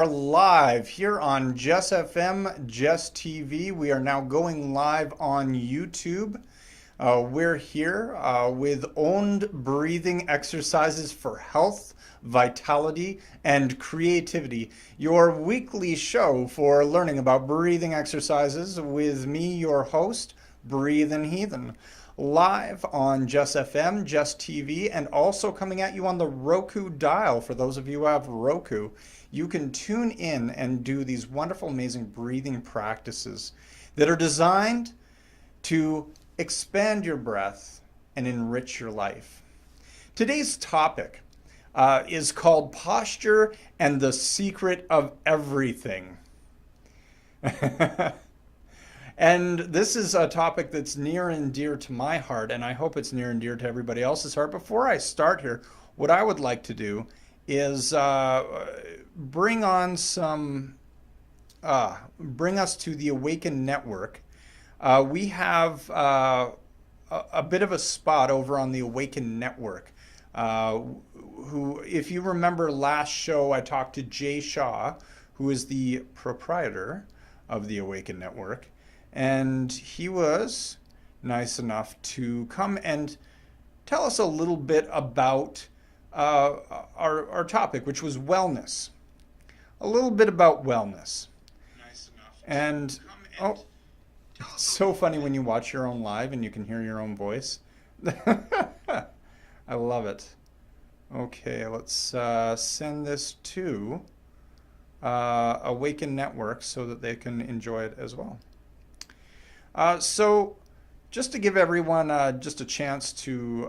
Are live here on Jess FM, Jess TV. We are now going live on YouTube. We're here with owned breathing exercises for health, vitality, and creativity. Your weekly show for learning about breathing exercises with me, your host, Breathin' Heathen. Live on Jess FM, Jess TV, and also coming at you on the Roku dial. For those of you who have Roku, you can tune in and do these wonderful, amazing breathing practices that are designed to expand your breath and enrich your life. Today's topic is called Posture and the Secret of Everything. And this is a topic that's near and dear to my heart, and I hope it's near and dear to everybody else's heart. Before I start here, what I would like to do is bring us to the Awaken Network. We have a bit of a spot over on the Awaken Network. Who, if you remember last show, I talked to Jay Shaw, who is the proprietor of the Awaken Network. And he was nice enough to come and tell us a little bit about our topic, which was wellness. A little bit about wellness. Nice enough. And it's so funny when you watch your own live and you can hear your own voice. I love it. Okay, let's send this to Awaken Network so that they can enjoy it as well. So just to give everyone just a chance to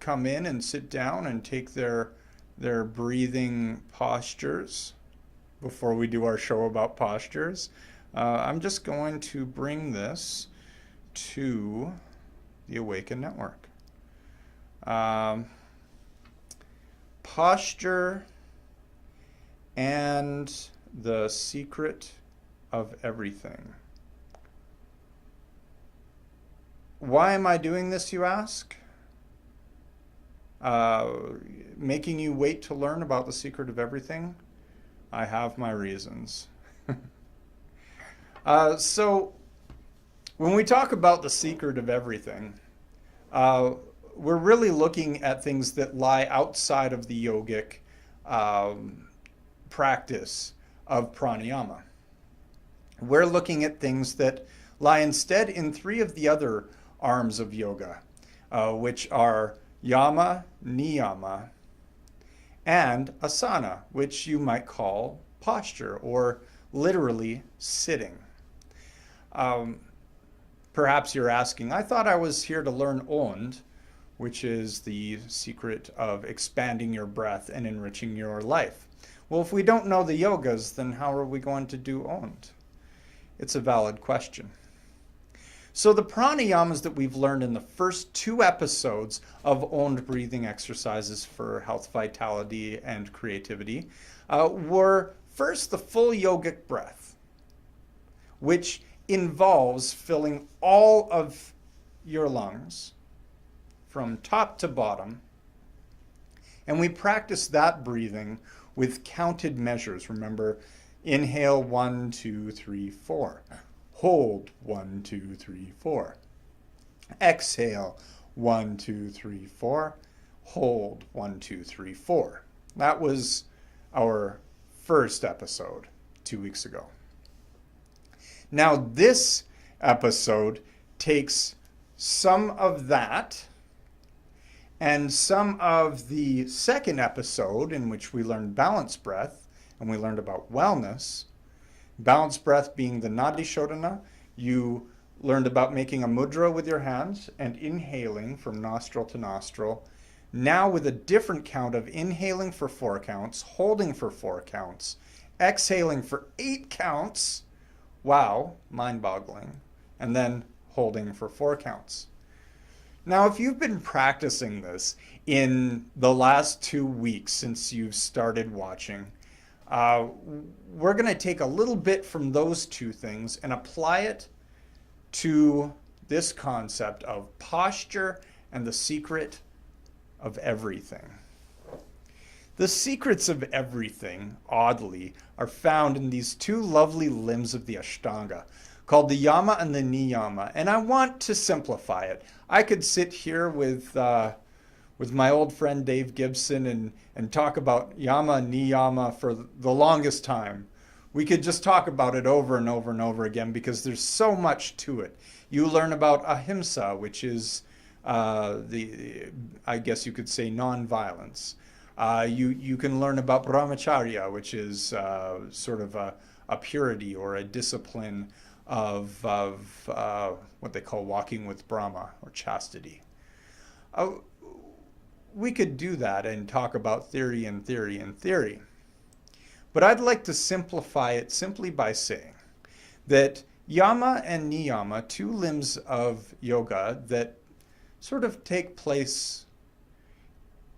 come in and sit down and take their breathing postures before we do our show about postures, I'm just going to bring this to the Awaken Network. Posture and the secret of everything. Why am I doing this, you ask? Making you wait to learn about the secret of everything? I have my reasons. So, when we talk about the secret of everything, we're really looking at things that lie outside of the yogic practice of pranayama. We're looking at things that lie instead in three of the other arms of yoga, which are yama, niyama, and asana, which you might call posture or literally sitting. Perhaps you're asking, I thought I was here to learn ond, which is the secret of expanding your breath and enriching your life. Well, if we don't know the yogas, then how are we going to do ond? It's a valid question. So the pranayamas that we've learned in the first two episodes of owned breathing exercises for health, vitality, and creativity were first the full yogic breath, which involves filling all of your lungs from top to bottom. And we practice that breathing with counted measures. Remember, inhale 1, 2, 3, 4. Hold 1, 2, 3, 4. Exhale 1, 2, 3, 4. Hold 1, 2, 3, 4. That was our first episode 2 weeks ago. Now this episode takes some of that and some of the second episode in which we learned balanced breath and we learned about wellness. Balanced breath being the Nadi Shodhana. You learned about making a mudra with your hands and inhaling from nostril to nostril. Now with a different count of inhaling for 4 counts, holding for 4 counts, exhaling for 8 counts. Wow, mind-boggling. And then holding for 4 counts. Now, if you've been practicing this in the last 2 weeks since you've started watching, we're going to take a little bit from those two things and apply it to this concept of posture and the secret of everything. The secrets of everything, oddly, are found in these two lovely limbs of the Ashtanga, called the Yama and the Niyama. And I want to simplify it. I could sit here with my old friend Dave Gibson and talk about Yama and Niyama for the longest time. We could just talk about it over and over and over again because there's so much to it. You learn about ahimsa, which is I guess you could say, non-violence. You can learn about brahmacharya, which is sort of a purity or a discipline of what they call walking with Brahma or chastity. We could do that and talk about theory and theory and theory. But I'd like to simplify it simply by saying that Yama and Niyama, two limbs of yoga that sort of take place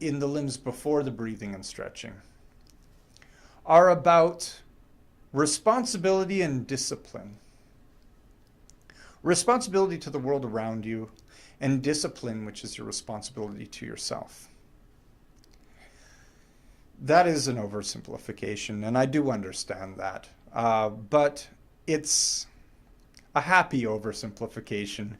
in the limbs before the breathing and stretching, are about responsibility and discipline. Responsibility to the world around you, and discipline, which is your responsibility to yourself. That is an oversimplification, and I do understand that. But it's a happy oversimplification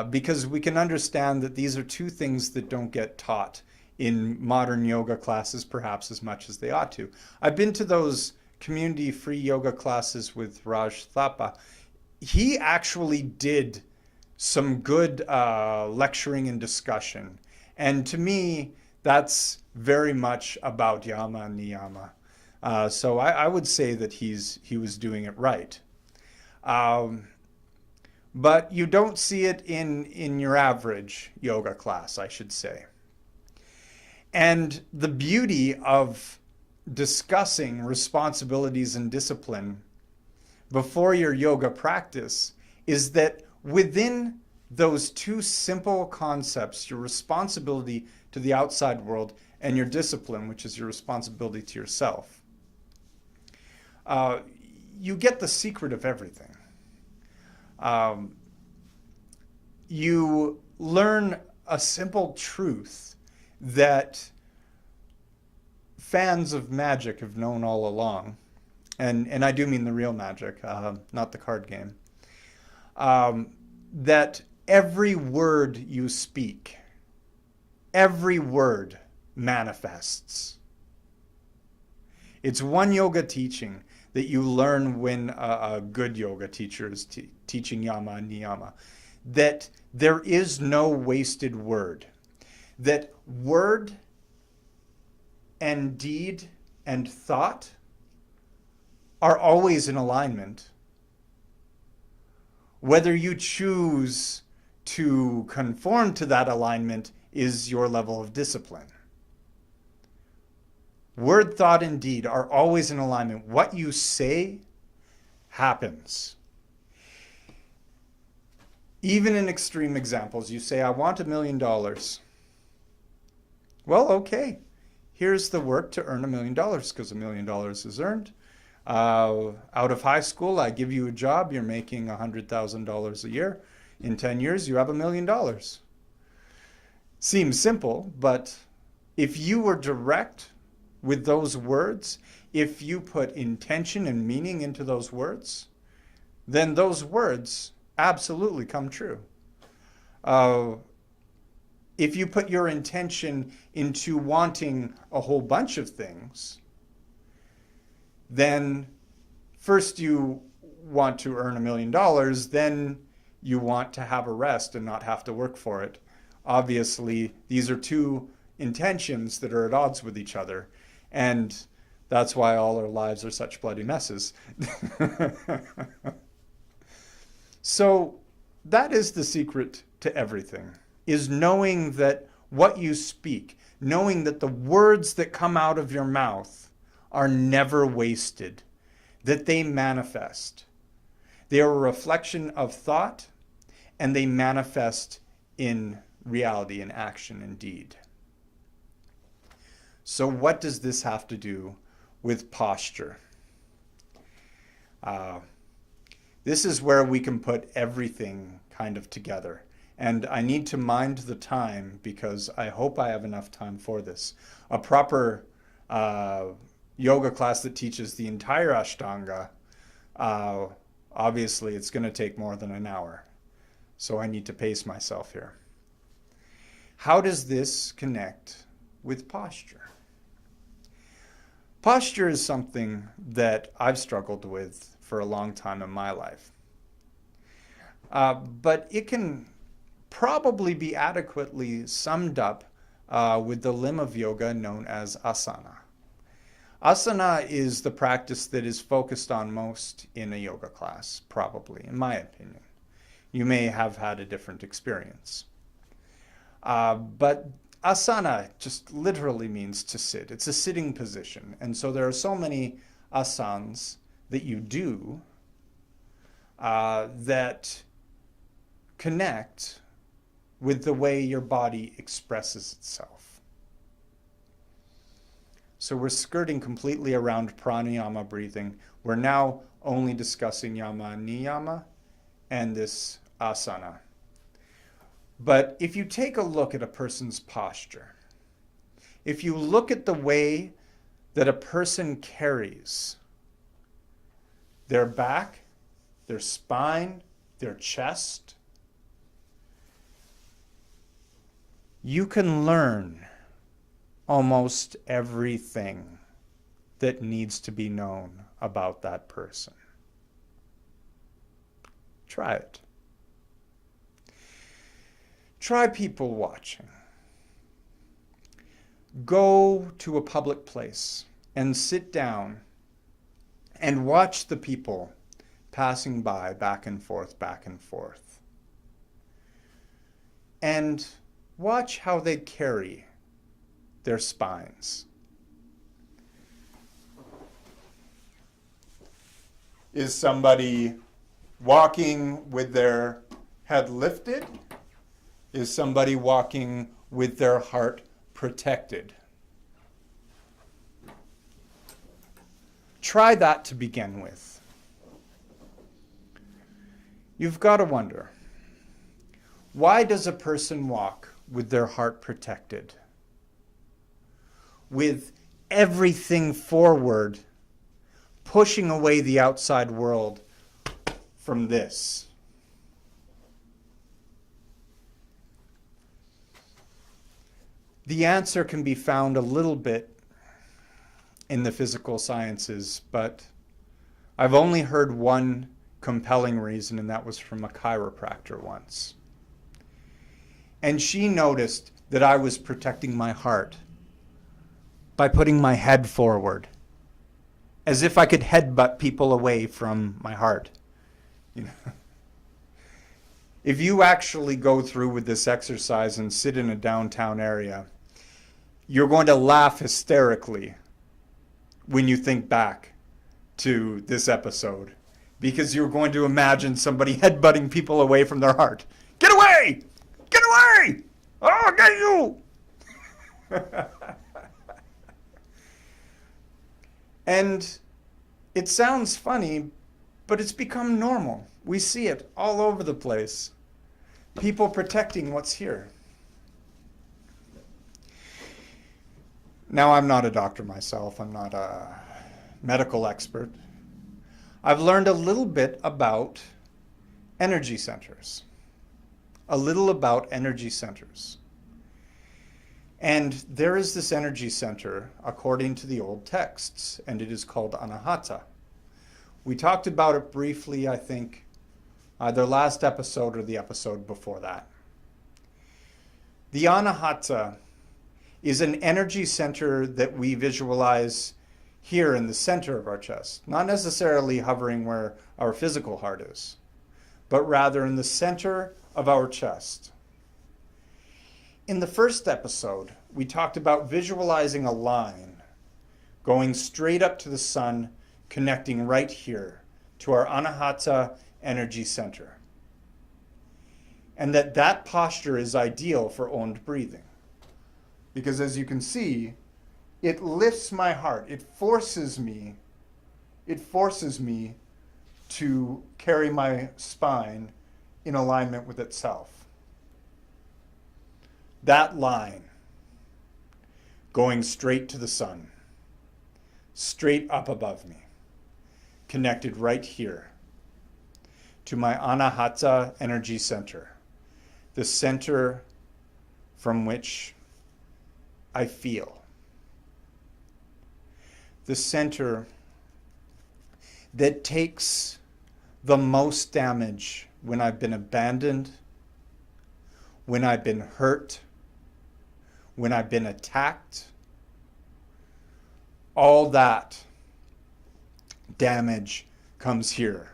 because we can understand that these are two things that don't get taught in modern yoga classes perhaps as much as they ought to. I've been to those community free yoga classes with Raj Thapa. He actually did some good lecturing and discussion. And to me, that's very much about Yama and Niyama. So I would say that he was doing it right. But you don't see it in your average yoga class, I should say. And the beauty of discussing responsibilities and discipline before your yoga practice is that within those two simple concepts, your responsibility to the outside world and your discipline, which is your responsibility to yourself, you get the secret of everything. You learn a simple truth that fans of magic have known all along, and I do mean the real magic, not the card game, that every word you speak, every word manifests. It's one yoga teaching that you learn when a good yoga teacher is teaching Yama and Niyama, that there is no wasted word, that word and deed and thought are always in alignment. Whether you choose to conform to that alignment is your level of discipline. Word, thought, and deed are always in alignment. What you say happens. Even in extreme examples, you say, I want $1 million. Well, okay. Here's the work to earn $1 million because $1 million is earned. Out of high school, I give you a job. You're making $100,000 a year. In 10 years, you have $1 million. Seems simple, but if you were direct with those words, if you put intention and meaning into those words, then those words absolutely come true. If you put your intention into wanting a whole bunch of things, then first you want to earn $1 million, then you want to have a rest and not have to work for it. Obviously, these are two intentions that are at odds with each other, and that's why all our lives are such bloody messes. So that is the secret to everything, is knowing that what you speak, knowing that the words that come out of your mouth are never wasted, that they manifest. They are a reflection of thought, and they manifest in reality, in action, and deed. So what does this have to do with posture? This is where we can put everything kind of together. And I need to mind the time because I hope I have enough time for this. A proper uh, yoga class that teaches the entire Ashtanga, uh, obviously it's going to take more than an hour. So I need to pace myself here. How does this connect with posture? Posture is something that I've struggled with for a long time in my life. But it can probably be adequately summed up with the limb of yoga known as asana. Asana is the practice that is focused on most in a yoga class, probably, in my opinion. You may have had a different experience. But asana just literally means to sit. It's a sitting position. And so there are so many asanas that you do that connect with the way your body expresses itself. So we're skirting completely around pranayama breathing. We're now only discussing yama and niyama and this asana. But if you take a look at a person's posture, if you look at the way that a person carries their back, their spine, their chest, you can learn almost everything that needs to be known about that person. Try it. Try people watching. Go to a public place and sit down and watch the people passing by back and forth, back and forth. And watch how they carry their spines. Is somebody walking with their head lifted? Is somebody walking with their heart protected? Try that to begin with. You've got to wonder, why does a person walk with their heart protected? With everything forward, pushing away the outside world from this. The answer can be found a little bit in the physical sciences, but I've only heard one compelling reason, and that was from a chiropractor once. And she noticed that I was protecting my heart by putting my head forward, as if I could headbutt people away from my heart. You know? If you actually go through with this exercise and sit in a downtown area, you're going to laugh hysterically when you think back to this episode, because you're going to imagine somebody headbutting people away from their heart. Get away! Get away! Oh, I'll get you! And it sounds funny, but it's become normal. We see it all over the place. People protecting what's here. Now, I'm not a doctor myself. I'm not a medical expert. I've learned a little bit about energy centers. And there is this energy center according to the old texts, and it is called Anahata. We talked about it briefly, I think, either last episode or the episode before that. The Anahata is an energy center that we visualize here in the center of our chest, not necessarily hovering where our physical heart is, but rather in the center of our chest. In the first episode, we talked about visualizing a line going straight up to the sun, connecting right here to our Anahata energy center. And that posture is ideal for owned breathing. Because as you can see, it lifts my heart. It forces me to carry my spine in alignment with itself. That line going straight to the sun. straight up above me, connected right here to my Anahata energy center, the center from which I feel, the center that takes the most damage when I've been abandoned, when I've been hurt, when I've been attacked. All that damage comes here.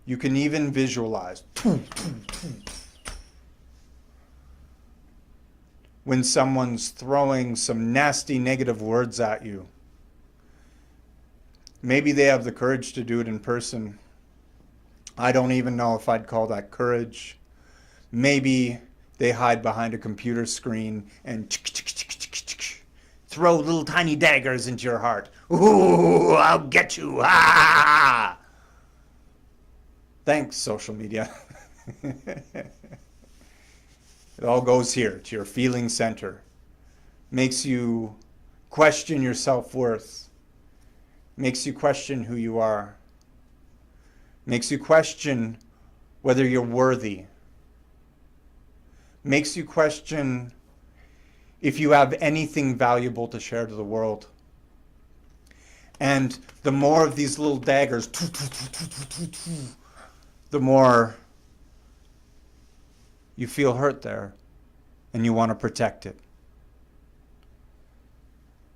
You can even visualize when someone's throwing some nasty negative words at you. Maybe they have the courage to do it in person. I don't even know if I'd call that courage. Maybe they hide behind a computer screen and throw little tiny daggers into your heart. Ooh, I'll get you. Ah! Thanks, social media. It all goes here to your feeling center. Makes you question your self-worth. Makes you question who you are. Makes you question whether you're worthy. Makes you question if you have anything valuable to share to the world. And the more of these little daggers, the more you feel hurt there and you want to protect it.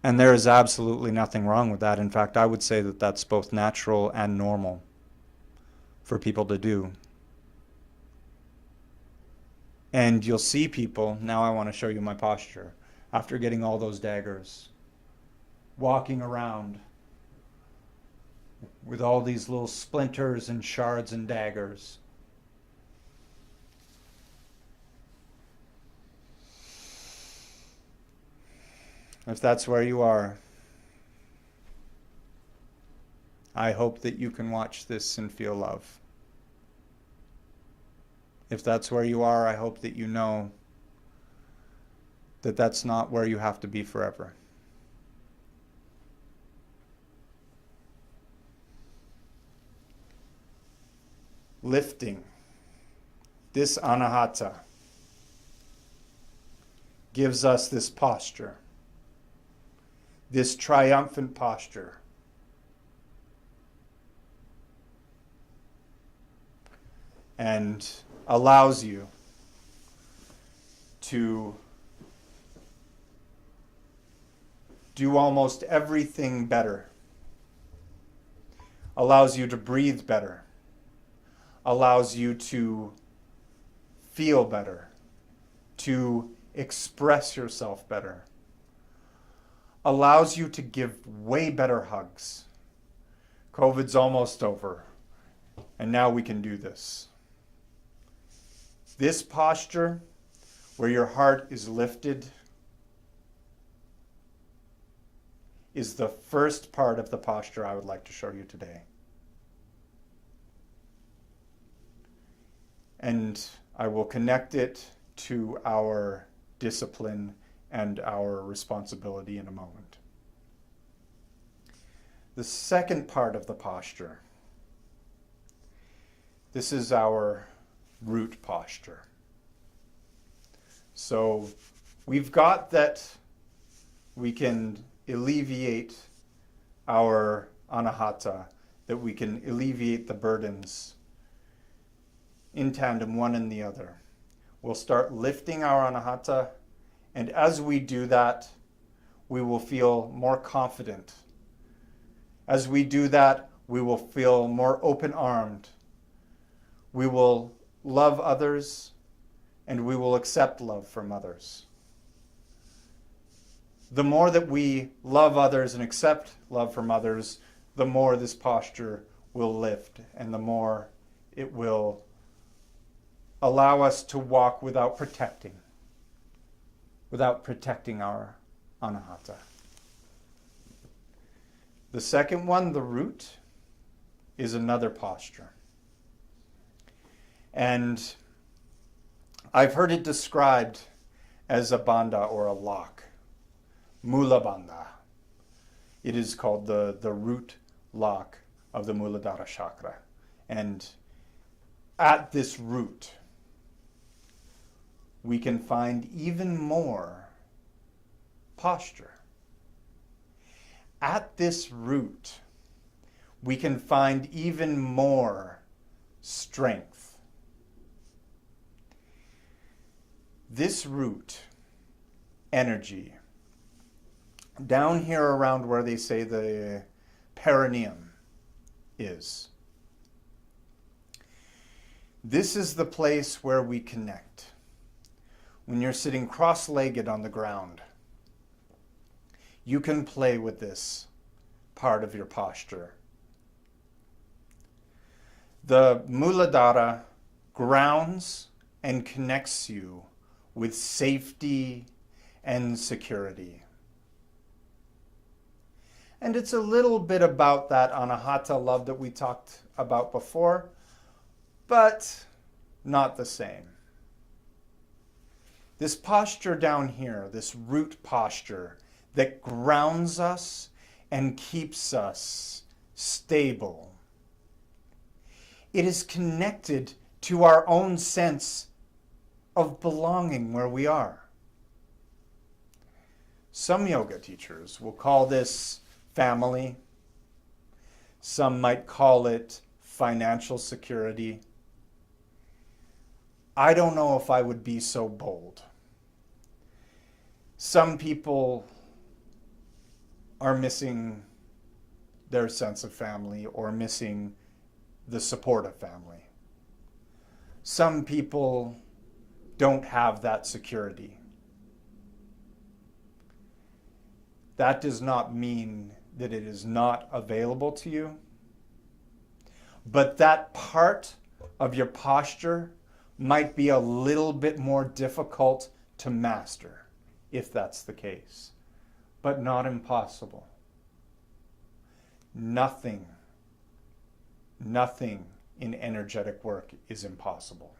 And there is absolutely nothing wrong with that. In fact, I would say that that's both natural and normal for people to do. And you'll see people, now I want to show you my posture, after getting all those daggers, walking around with all these little splinters and shards and daggers. If that's where you are, I hope that you can watch this and feel love. If that's where you are, I hope that you know that that's not where you have to be forever. Lifting this anahata gives us this posture, this triumphant posture. And allows you to do almost everything better. Allows you to breathe better. Allows you to feel better. To express yourself better. Allows you to give way better hugs. COVID's almost over, and now we can do this. This posture, where your heart is lifted, is the first part of the posture I would like to show you today. And I will connect it to our discipline and our responsibility in a moment. The second part of the posture, this is our root posture. So we've got that we can alleviate our anahata, that we can alleviate the burdens in tandem, one and the other. We'll start lifting our anahata, and as we do that, we will feel more confident. As we do that, we will feel more open-armed. We will love others, and we will accept love from others. The more that we love others and accept love from others, the more this posture will lift, and the more it will allow us to walk without protecting our anahata. The second one, the root, is another posture. And I've heard it described as a bandha or a lock, mula bandha. It is called the root lock of the Muladhara chakra. And at this root, we can find even more posture. At this root, we can find even more strength. This root energy, down here around where they say the perineum is, this is the place where we connect. When you're sitting cross-legged on the ground, you can play with this part of your posture. The Muladhara grounds and connects you with safety and security. And it's a little bit about that anahata love that we talked about before, but not the same. This posture down here, this root posture that grounds us and keeps us stable, it is connected to our own sense of belonging where we are. Some yoga teachers will call this family. Some might call it financial security. I don't know if I would be so bold. Some people are missing their sense of family or missing the support of family. Some people don't have that security. That does not mean that it is not available to you, but that part of your posture might be a little bit more difficult to master, if that's the case, but not impossible. Nothing in energetic work is impossible.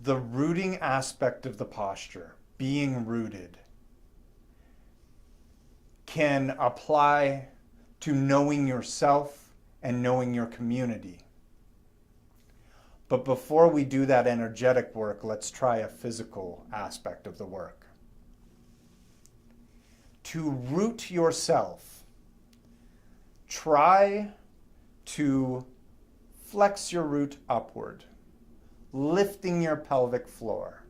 The rooting aspect of the posture, being rooted, can apply to knowing yourself and knowing your community. But before we do that energetic work, let's try a physical aspect of the work. To root yourself, try to flex your root upward, lifting your pelvic floor.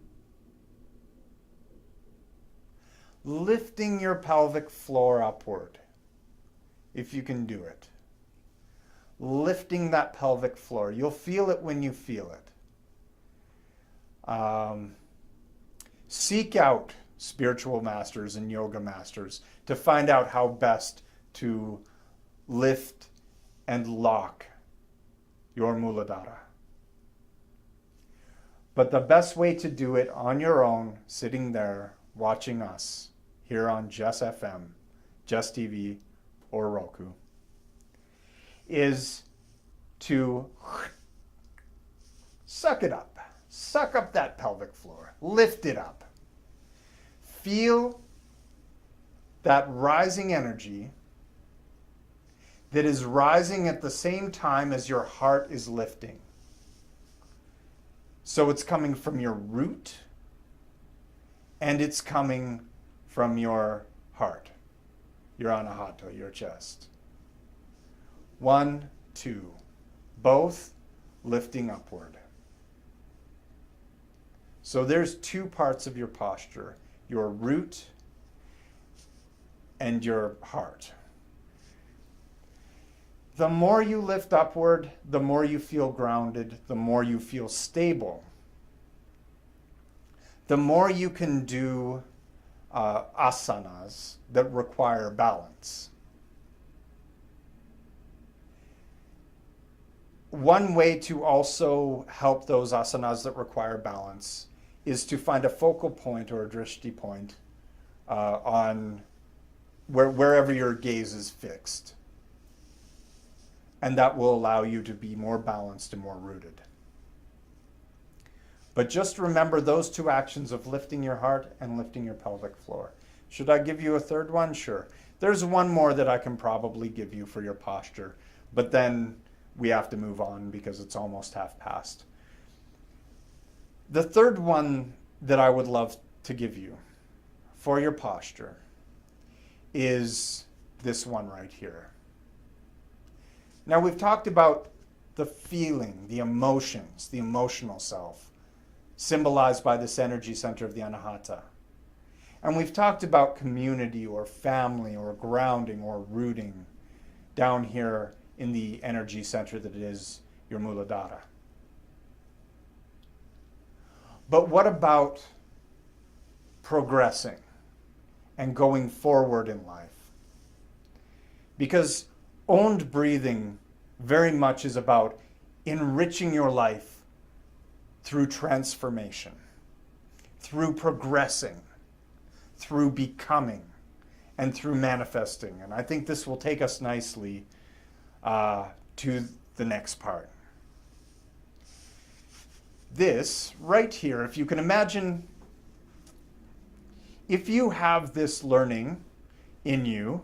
Lifting your pelvic floor upward, if you can do it. Lifting that pelvic floor. You'll feel it when you feel it. Seek out spiritual masters and yoga masters to find out how best to lift and lock your Muladhara. But the best way to do it on your own, sitting there, watching us here on Jess FM, Jess TV, or Roku, is to suck it up. Suck up that pelvic floor. Lift it up. Feel that rising energy that is rising at the same time as your heart is lifting. So it's coming from your root and it's coming from your heart, your anahata, your chest. 1, 2, both lifting upward. So there's two parts of your posture, your root and your heart. The more you lift upward, the more you feel grounded, the more you feel stable. The more you can do asanas that require balance. One way to also help those asanas that require balance is to find a focal point or a drishti point on wherever your gaze is fixed. And that will allow you to be more balanced and more rooted. But just remember those two actions of lifting your heart and lifting your pelvic floor. Should I give you a third one? Sure. There's one more that I can probably give you for your posture, but then we have to move on because it's almost half past. The third one that I would love to give you for your posture is this one right here. Now, we've talked about the feeling, the emotions, the emotional self, symbolized by this energy center of the Anahata. And we've talked about community or family or grounding or rooting down here in the energy center that is your Muladhara. But what about progressing and going forward in life? Because owned breathing very much is about enriching your life through transformation, through progressing, through becoming, and through manifesting. And I think this will take us nicely to the next part. This right here, if you can imagine, if you have this learning in you,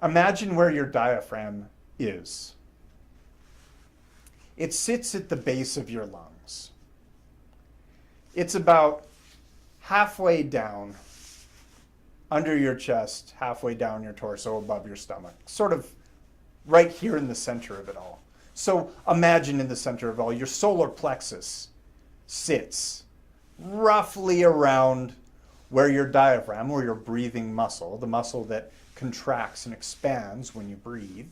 imagine where your diaphragm is. It sits at the base of your lungs. It's about halfway down under your chest, halfway down your torso, above your stomach, sort of right here in the center of it all. So imagine in the center of it all, your solar plexus sits roughly around where your diaphragm, or your breathing muscle, the muscle that contracts and expands when you breathe.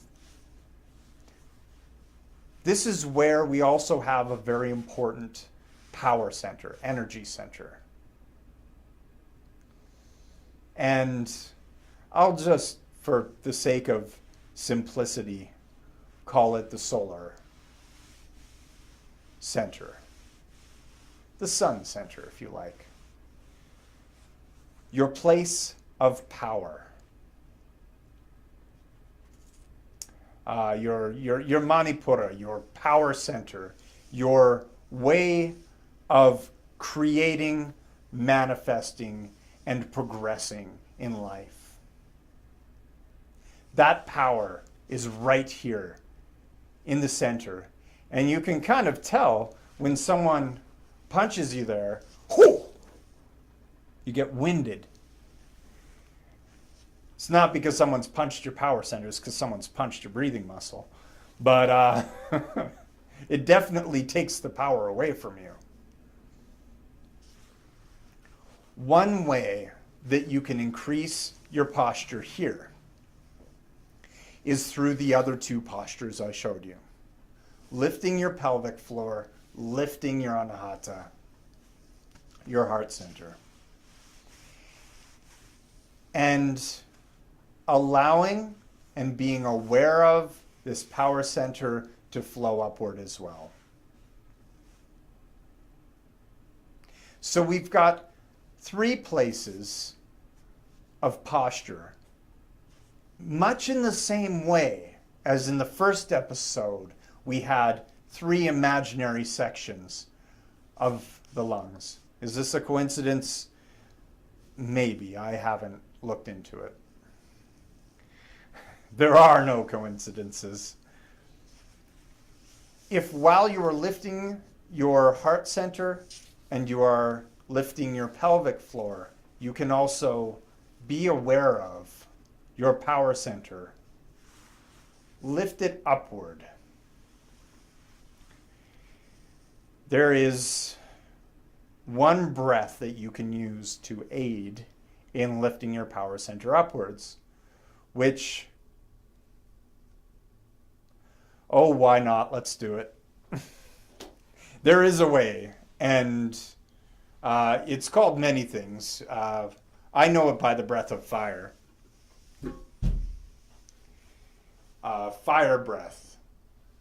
This is where we also have a very important power center, energy center. And I'll just, for the sake of simplicity, call it the solar center. The sun center, if you like. Your place of power. Your Manipura, your power center, your way of creating, manifesting, and progressing in life. That power is right here in the center. And you can kind of tell when someone punches you there, whoo, you get winded. It's not because someone's punched your power center, it's because someone's punched your breathing muscle. But it definitely takes the power away from you. One way that you can increase your posture here is through the other two postures I showed you. Lifting your pelvic floor, lifting your Anahata, your heart center. And allowing and being aware of this power center to flow upward as well. So we've got 3 places of posture, much in the same way as in the first episode we had 3 imaginary sections of the lungs. Is this a coincidence? Maybe. I haven't looked into it. There are no coincidences. If while you are lifting your heart center and you are lifting your pelvic floor, you can also be aware of your power center. Lift it upward. There is one breath that you can use to aid in lifting your power center upwards, which, oh, why not? Let's do it. There is a way, and it's called many things. I know it by the breath of fire. Fire breath,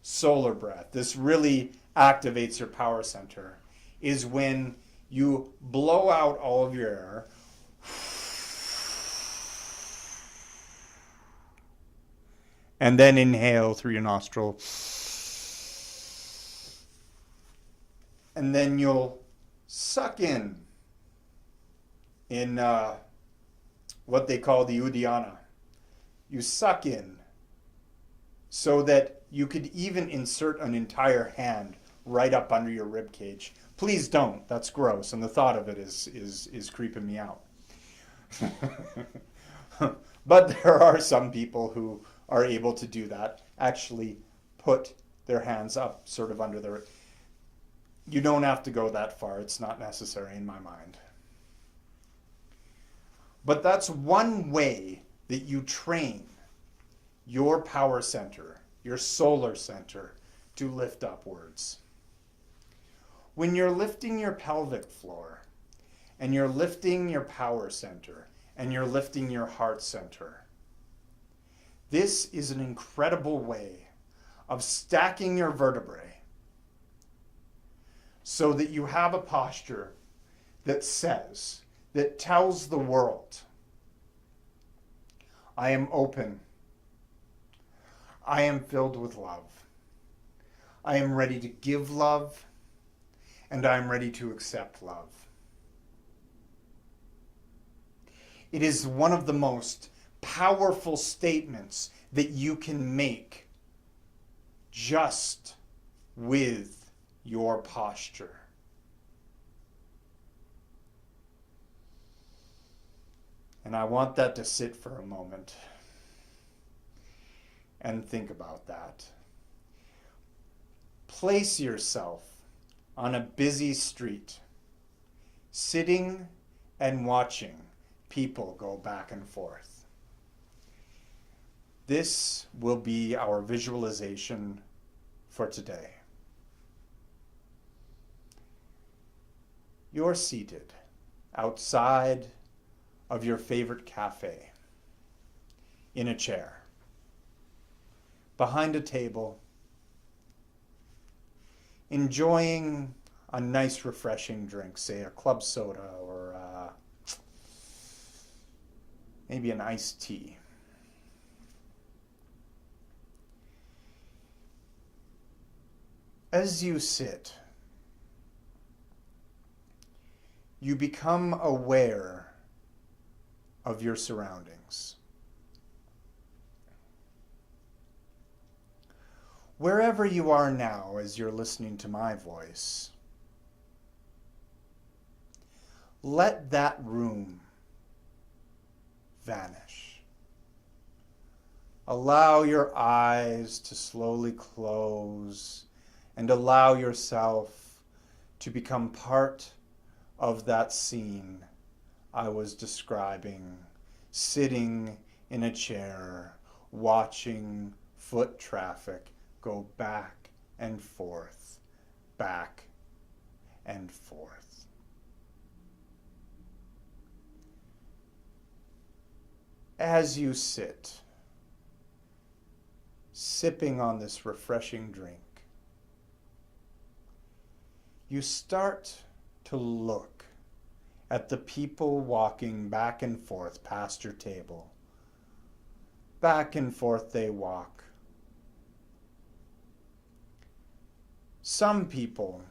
solar breath. This really activates your power center, is when you blow out all of your air and then inhale through your nostril. And then you'll suck in what they call the Uddiyana. You suck in so that you could even insert an entire hand right up under your rib cage. Please don't. That's gross, and the thought of it is creeping me out. But there are some people who are able to do that, actually put their hands up sort of under their... You don't have to go that far. It's not necessary in my mind. But that's one way that you train your power center, your solar center, to lift upwards. When you're lifting your pelvic floor, and you're lifting your power center, and you're lifting your heart center, this is an incredible way of stacking your vertebrae so that you have a posture that says, that tells the world, I am open. I am filled with love. I am ready to give love, and I am ready to accept love. It is one of the most powerful statements that you can make just with your posture. And I want that to sit for a moment and think about that. Place yourself on a busy street, sitting and watching people go back and forth. This will be our visualization for today. You're seated outside of your favorite cafe, in a chair, behind a table, enjoying a nice refreshing drink, say a club soda or maybe an iced tea. As you sit, you become aware of your surroundings. Wherever you are now as you're listening to my voice, let that room vanish. Allow your eyes to slowly close and allow yourself to become part of that scene I was describing, sitting in a chair, watching foot traffic go back and forth, back and forth. As you sit, sipping on this refreshing drink, you start to look at the people walking back and forth past your table. Back and forth they walk. Some people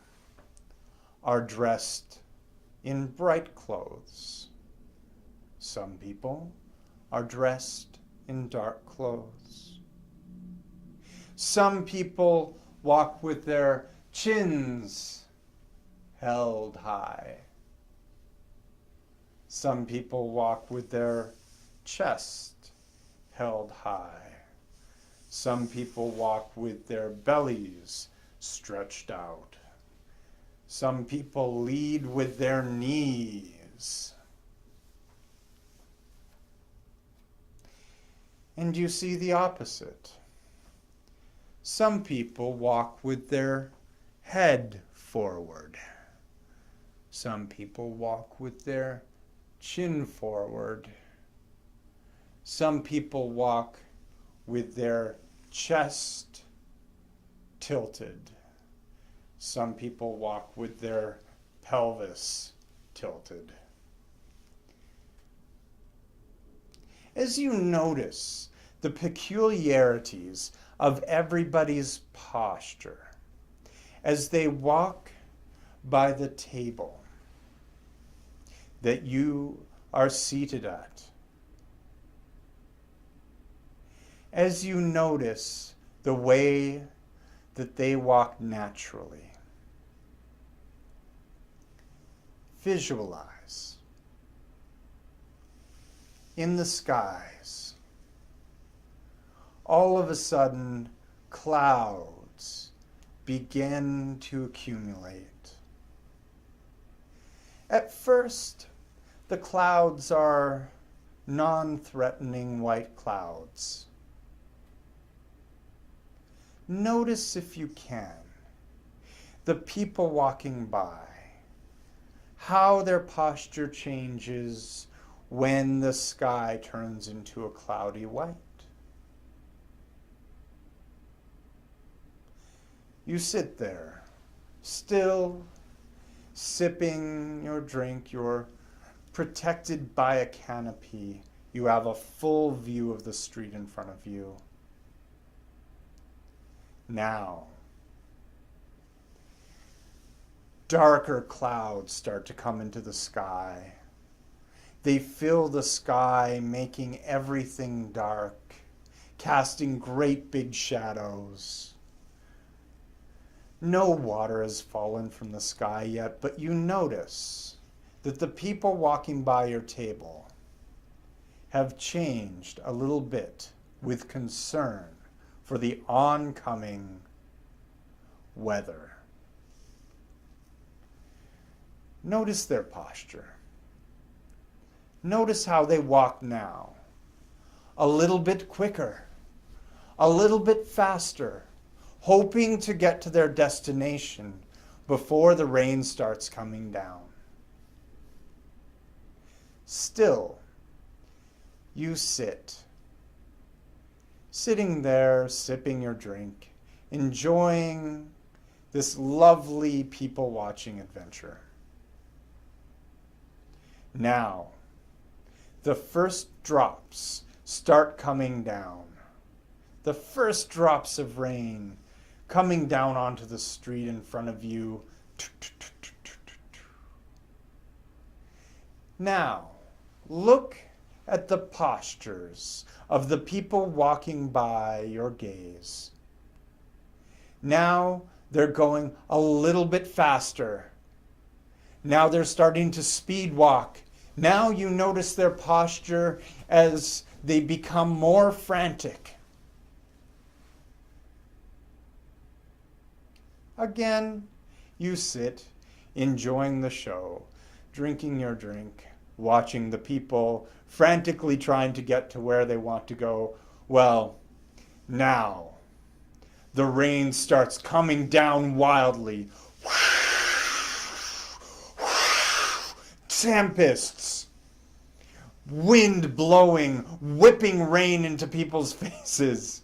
are dressed in bright clothes. Some people are dressed in dark clothes. Some people walk with their chins held high. Some people walk with their chest held high. Some people walk with their bellies stretched out. Some people lead with their knees. And you see the opposite. Some people walk with their head forward. Some people walk with their chin forward. Some people walk with their chest tilted. Some people walk with their pelvis tilted. As you notice the peculiarities of everybody's posture, as they walk by the table that you are seated at, as you notice the way that they walk naturally. Visualize in the skies, all of a sudden, clouds begin to accumulate. At first, the clouds are non-threatening white clouds. Notice, if you can, the people walking by, how their posture changes when the sky turns into a cloudy white. You sit there, still sipping your drink. You're protected by a canopy. You have a full view of the street in front of you. Now, darker clouds start to come into the sky. They fill the sky, making everything dark, casting great big shadows. No water has fallen from the sky yet, but you notice that the people walking by your table have changed a little bit with concern for the oncoming weather. Notice their posture. Notice how they walk now. A little bit quicker, a little bit faster, hoping to get to their destination before the rain starts coming down. Still, you sitting there, sipping your drink, enjoying this lovely people-watching adventure. Now, the first drops start coming down. The first drops of rain coming down onto the street in front of you. Now, look at the postures of the people walking by your gaze. Now they're going a little bit faster. Now they're starting to speed walk. Now you notice their posture as they become more frantic. Again, you sit, enjoying the show, drinking your drink, watching the people frantically trying to get to where they want to go. Well, now the rain starts coming down wildly. Tempests, wind blowing, whipping rain into people's faces.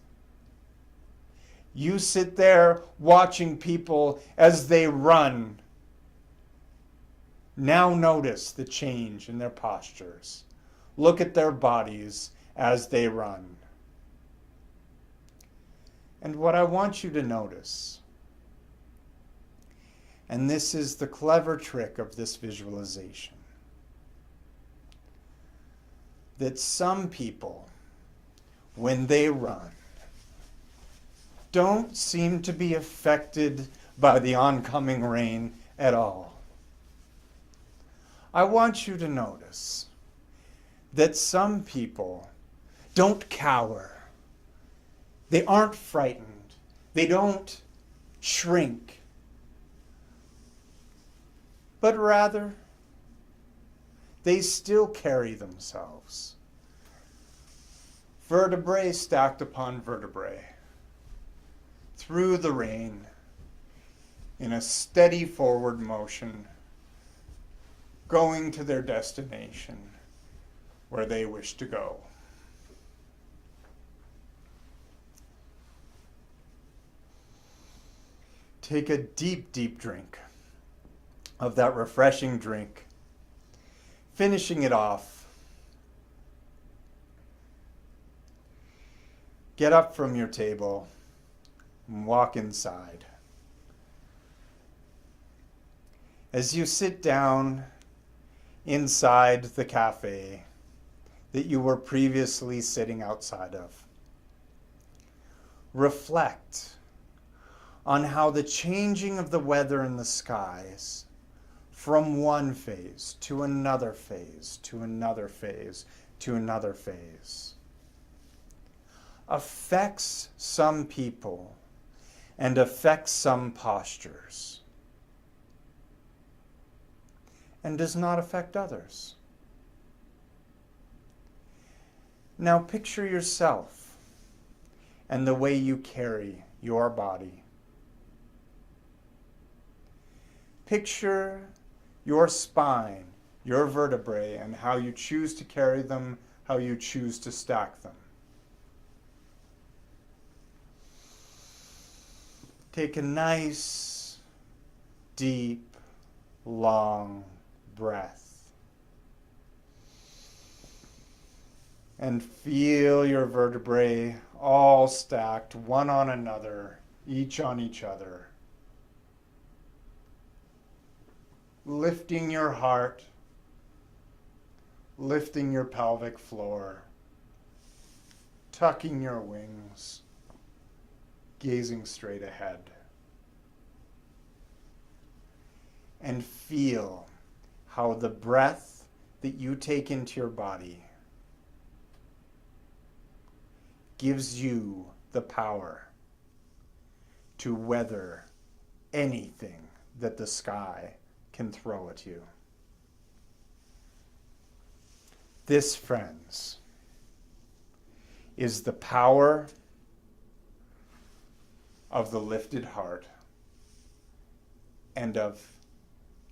You sit there watching people as they run. Now notice the change in their postures. Look at their bodies as they run. And what I want you to notice, and this is the clever trick of this visualization, that some people, when they run, don't seem to be affected by the oncoming rain at all. I want you to notice that some people don't cower. They aren't frightened. They don't shrink. But rather, they still carry themselves. Vertebrae stacked upon vertebrae, through the rain, in a steady forward motion, going to their destination where they wish to go. Take a deep, deep drink of that refreshing drink, finishing it off. Get up from your table and walk inside. As you sit down inside the cafe that you were previously sitting outside of, reflect on how the changing of the weather in the skies from one phase to another phase to another phase to another phase affects some people and affects some postures and does not affect others. Now picture yourself and the way you carry your body. Picture your spine, your vertebrae, and how you choose to carry them, how you choose to stack them. Take a nice, deep, long breath. And feel your vertebrae all stacked, one on another, each on each other. Lifting your heart, lifting your pelvic floor, tucking your wings, gazing straight ahead. And feel how the breath that you take into your body gives you the power to weather anything that the sky can throw at you. This, friends, is the power of the lifted heart and of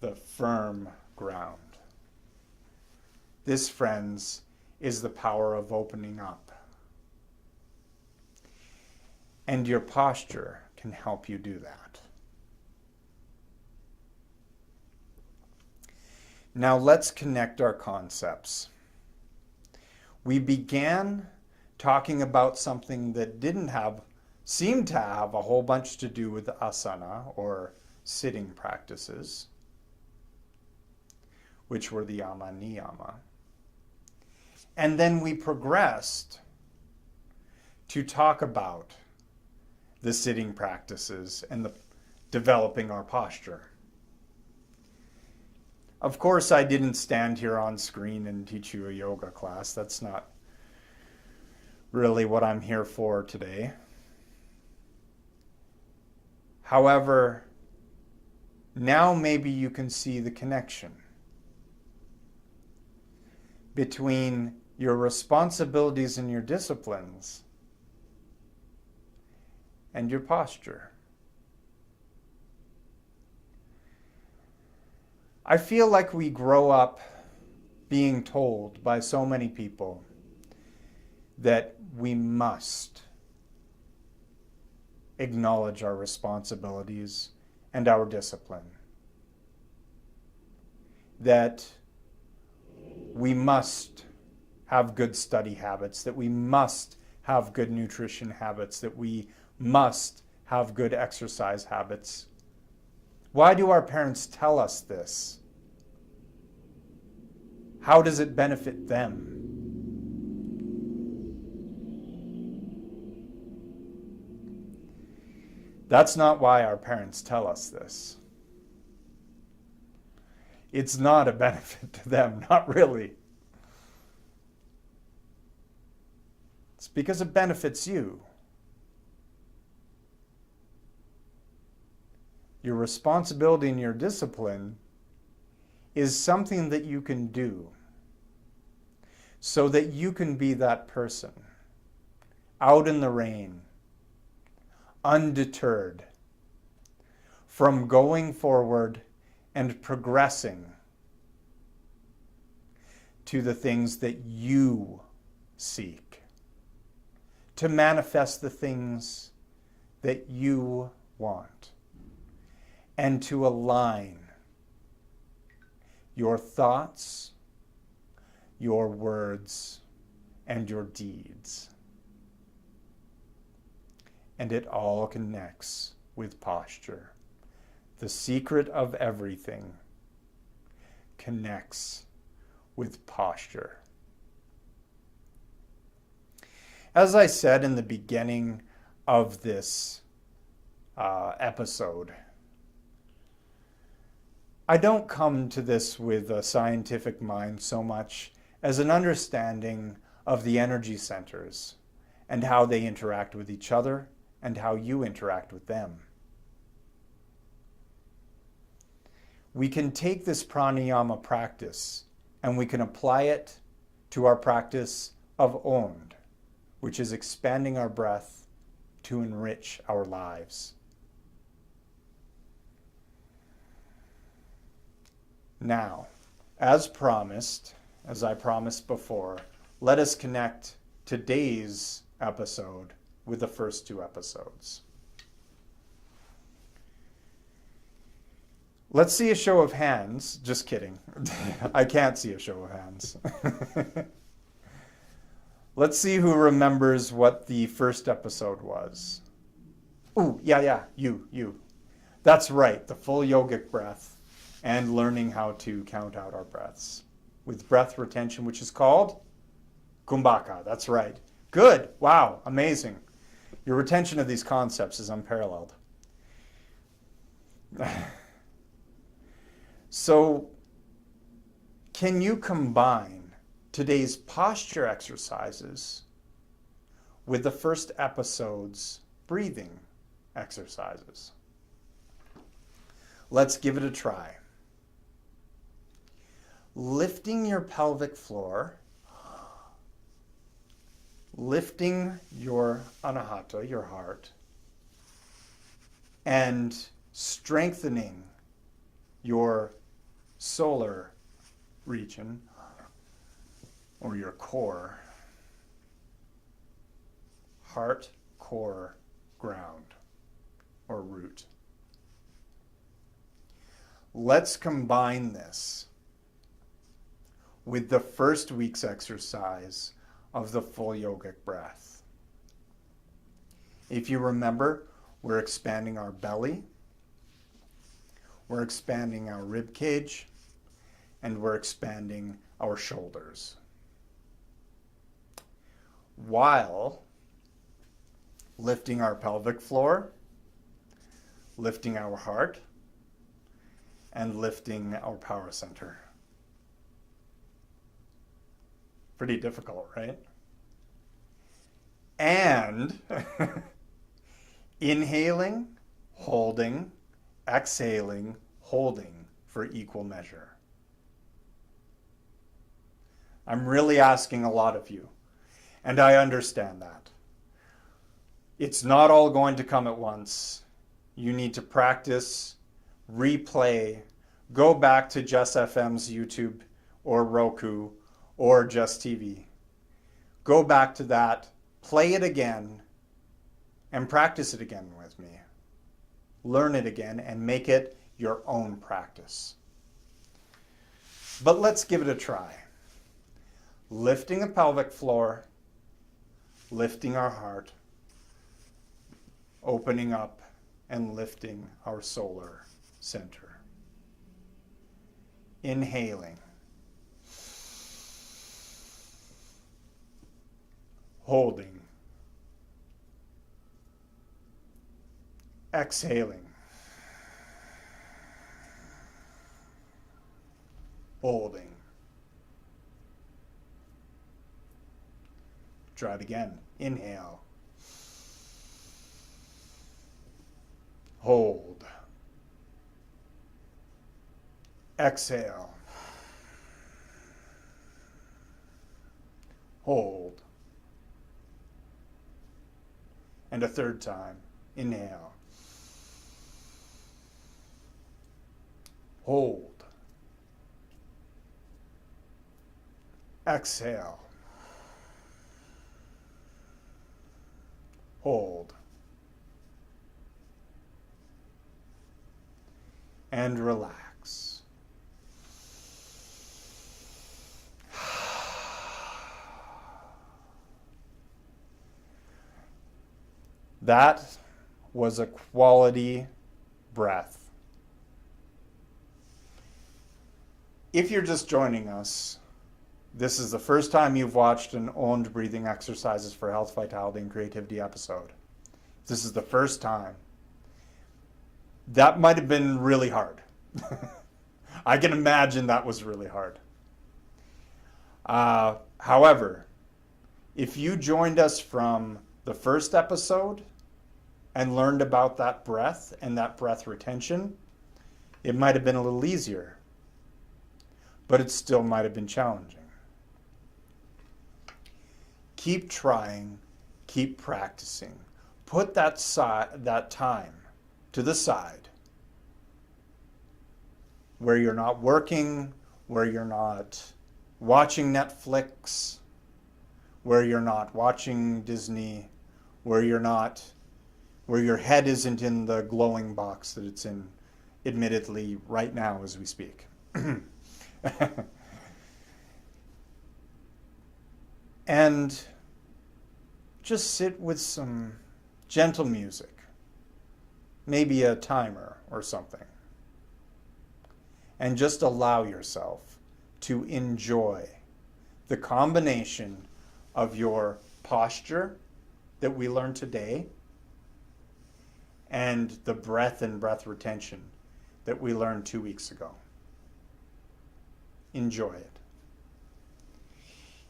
the firm ground. This, friends, is the power of opening up. And your posture can help you do that. Now let's connect our concepts. We began talking about something that seemed to have a whole bunch to do with asana, or sitting practices, which were the yama niyama. And then we progressed to talk about the sitting practices and developing our posture. Of course, I didn't stand here on screen and teach you a yoga class. That's not really what I'm here for today. However, now maybe you can see the connection between your responsibilities and your disciplines and your posture. I feel like we grow up being told by so many people that we must acknowledge our responsibilities and our discipline. That we must have good study habits, that we must have good nutrition habits, that we must have good exercise habits. Why do our parents tell us this? How does it benefit them? That's not why our parents tell us this. It's not a benefit to them, not really. It's because it benefits you. Your responsibility and your discipline is something that you can do so that you can be that person out in the rain, undeterred from going forward and progressing to the things that you seek, to manifest the things that you want, and to align your thoughts, your words, and your deeds. And it all connects with posture. The secret of everything connects with posture. As I said in the beginning of this episode. I don't come to this with a scientific mind so much as an understanding of the energy centers and how they interact with each other and how you interact with them. We can take this pranayama practice and we can apply it to our practice of Om, which is expanding our breath to enrich our lives. Now, as promised, as I promised before, let us connect today's episode with the first two episodes. Let's see a show of hands. Just kidding. I can't see a show of hands. Let's see who remembers what the first episode was. Ooh, yeah, you. That's right, the full yogic breath and learning how to count out our breaths with breath retention, which is called Kumbhaka. That's right. Good. Wow, amazing. Your retention of these concepts is unparalleled. So, can you combine today's posture exercises with the first episode's breathing exercises? Let's give it a try. Lifting your pelvic floor, lifting your anahata, your heart, and strengthening your solar region or your core, heart, core, ground, or root. Let's combine this with the first week's exercise of the full yogic breath. If you remember, we're expanding our belly, we're expanding our rib cage, and we're expanding our shoulders, while lifting our pelvic floor, lifting our heart, and lifting our power center. Pretty difficult, right? And inhaling, holding, exhaling, holding for equal measure. I'm really asking a lot of you, and I understand that. It's not all going to come at once. You need to practice, replay, go back to Jess FM's YouTube or Roku or Jess TV. Go back to that, play it again, and practice it again with me. Learn it again and make it your own practice. But let's give it a try. Lifting the pelvic floor, lifting our heart, opening up and lifting our solar center. Inhaling. Holding. Exhaling. Holding. Try it again. Inhale. Hold. Exhale. Hold. And a third time. Inhale. Hold. Exhale. Hold. And relax. That was a quality breath. If you're just joining us, this is the first time you've watched an owned breathing exercises for health, vitality, and creativity episode. this is the first time, that might have been really hard. I can imagine that was really hard. However, if you joined us from the first episode and learned about that breath and that breath retention, it might have been a little easier, but it still might have been challenging. Keep trying, keep practicing. Put that time to the side where you're not working, where you're not watching Netflix, where you're not watching Disney, where your head isn't in the glowing box that it's in, admittedly, right now as we speak. And just sit with some gentle music, maybe a timer or something, and just allow yourself to enjoy the combination of your posture that we learned today and the breath and breath retention that we learned 2 weeks ago. Enjoy it.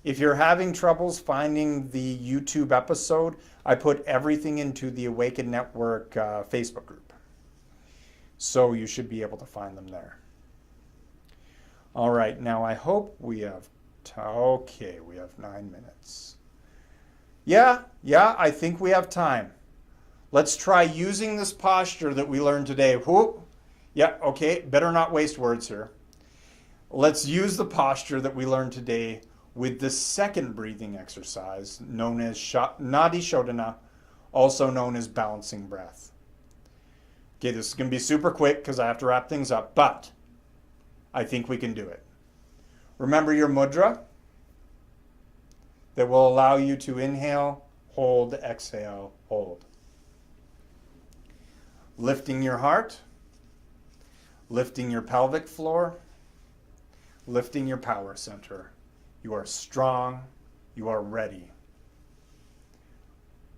If you're having troubles finding the YouTube episode, I put everything into the Awaken Network Facebook group. So you should be able to find them there. All right, now I hope we have, we have 9 minutes. Yeah, I think we have time. Let's try using this posture that we learned today. Whoop. Yeah, okay, better not waste words here. Let's use the posture that we learned today with the second breathing exercise known as Nadi Shodhana, also known as balancing breath. Okay, this is going to be super quick because I have to wrap things up, but I think we can do it. Remember your mudra that will allow you to inhale, hold, exhale, hold. Lifting your heart, lifting your pelvic floor, lifting your power center. You are strong. You are ready.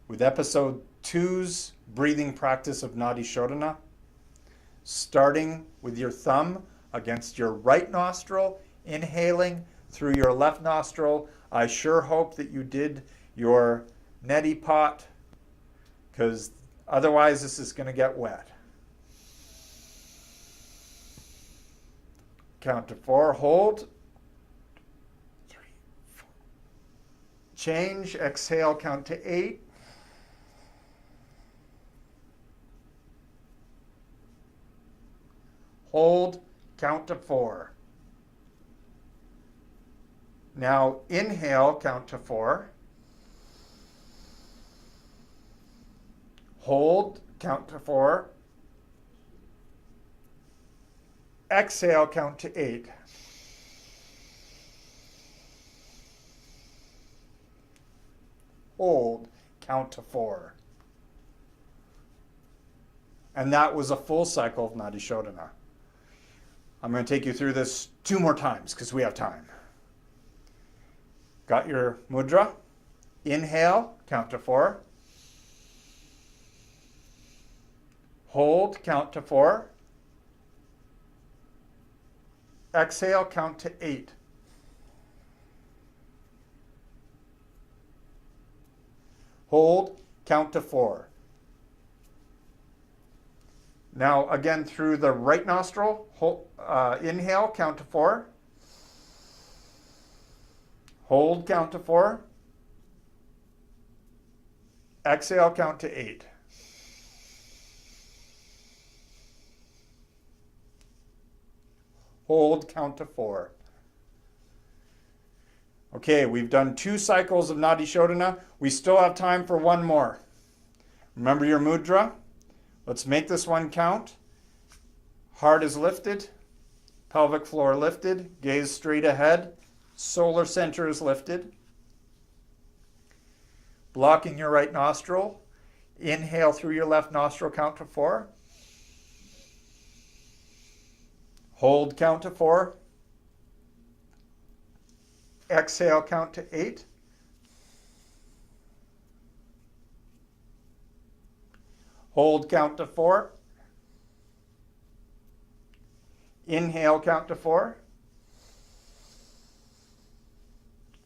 With episode 2's breathing practice of Nadi Shodhana, starting with your thumb against your right nostril, inhaling through your left nostril. I sure hope that you did your neti pot, because otherwise this is going to get wet. Count to 4, hold. 3, 4. Change, exhale, count to 8. Hold, count to 4. Now inhale, count to 4. Hold, count to 4. Exhale, count to 8. Hold, count to 4. And that was a full cycle of Nadi Shodhana. I'm going to take you through this 2 more times because we have time. Got your mudra? Inhale, count to 4. Hold, count to 4. Exhale, count to 8. Hold, count to 4. Now again through the right nostril, hold, inhale, count to 4. Hold, count to 4. Exhale, count to 8. Hold, count to 4. Okay, we've done 2 cycles of Nadi Shodhana. We still have time for 1 more. Remember your mudra? Let's make this one count. Heart is lifted, pelvic floor lifted, gaze straight ahead, solar center is lifted. Blocking your right nostril. Inhale through your left nostril, count to 4. Hold, count to 4. Exhale, count to 8. Hold, count to 4. Inhale, count to 4.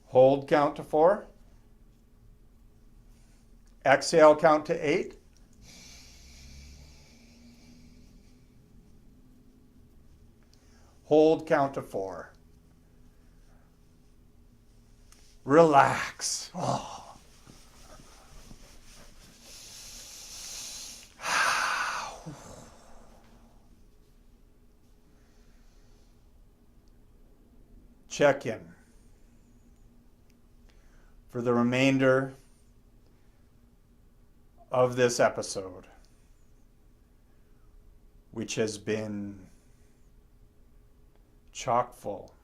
Hold, count to 4. Exhale, count to 8. Hold, count to 4. Relax. Oh. Check in for the remainder of this episode, which has been chock full,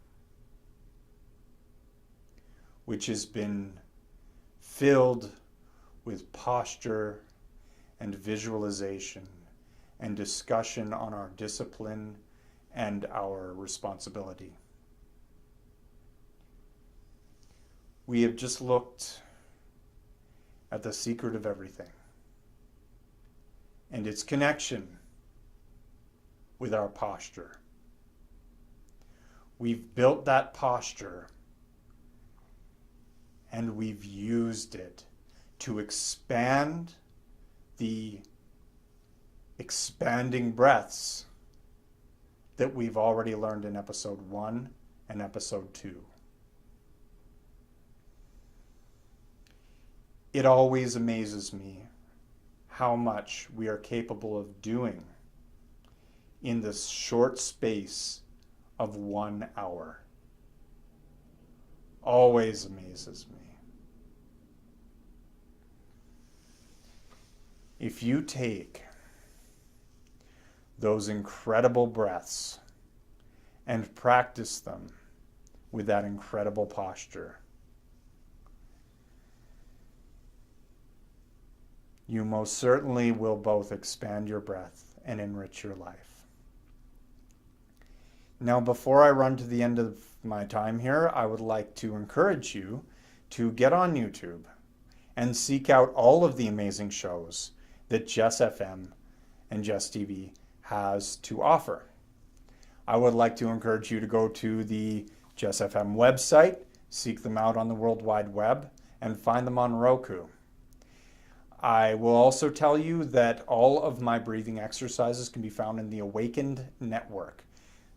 which has been filled with posture and visualization and discussion on our discipline and our responsibility. We have just looked at the secret of everything and its connection with our posture. We've built that posture and we've used it to expand the expanding breaths that we've already learned in episode 1 and episode 2. It always amazes me how much we are capable of doing in this short space of 1 hour. Always amazes me. If you take those incredible breaths and practice them with that incredible posture, you most certainly will both expand your breath and enrich your life. Now, before I run to the end of my time here, I would like to encourage you to get on YouTube and seek out all of the amazing shows that Jess FM and Jess TV has to offer. I would like to encourage you to go to the Jess FM website, seek them out on the World Wide Web, and find them on Roku. I will also tell you that all of my breathing exercises can be found in the Awakened Network.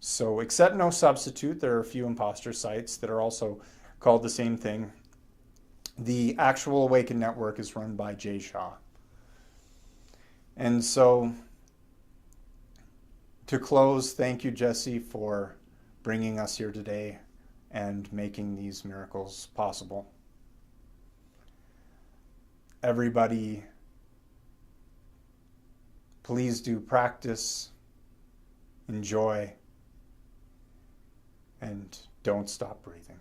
So accept no substitute. There are a few imposter sites that are also called the same thing. The actual Awakened Network is run by Jay Shaw. And so to close, thank you, Jesse, for bringing us here today and making these miracles possible. Everybody, please do practice, enjoy, and don't stop breathing.